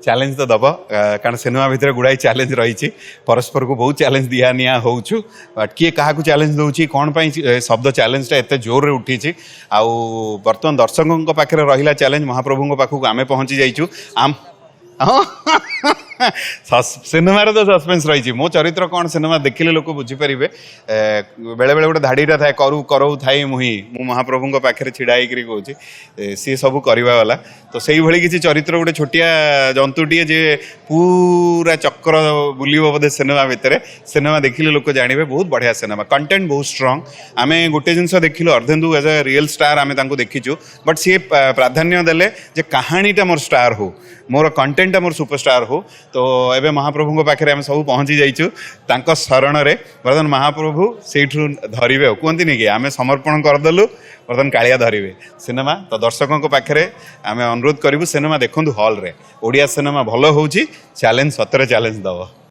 Challenge तो दब कारण सिनेमा भितर गुड़ाई चैलेंज रही परस्पर को बहुत चैलेंज दिया निया हो बट किए क्या चैलेंज दूसरी कौन शब्द चैलेंजटा एत जोर रे उठी आउ बर्तमान दर्शकों पाखे रहा चैलेंज महाप्रभु पाखक आम पहुँची जाइचु आम सिनेमा तो सस्पेन्स रही मो चरित्र कौन सिनेमा देखिले लोक बुझीपारे बेले बेले गोटे धाड़ीटा थाए करू करऊ थाई मुही मु महाप्रभु पाखे छिड़ा कौच सी सब करवाला तो से भाई किसी चरित्र गोटे छोटिया जंतुटीए जे पूरा चक्र बुलिब बोधे सिनेमा भितर सिनेमा देखिले लोक जानवे बहुत बढ़िया सिनेमा कंटेंट बहुत स्ट्रंग आम गोटे जिनस देखिलु अर्धेन्दु एज ए रियल स्टार आम देखीचु बट सी प्राधान्य देले जे कहानीटा मोर स्टार हो मोर कंटेंटा मोर सुपरस्टार हो तो एबे महाप्रभु पाखे आम सब पहुँची जाइचु तांको शरण रे बर्तमान महाप्रभु से धरवे कहते नहीं कि आम समर्पण करदेलु बर्तमान कालिया धरवे सिनेमा तो दर्शकों पाखे आम अनुरोध करूँ सिनेमा देखु हॉल रे ओडिया सिनेमा भल हो चैलेंज सतरे चैलेंज दब।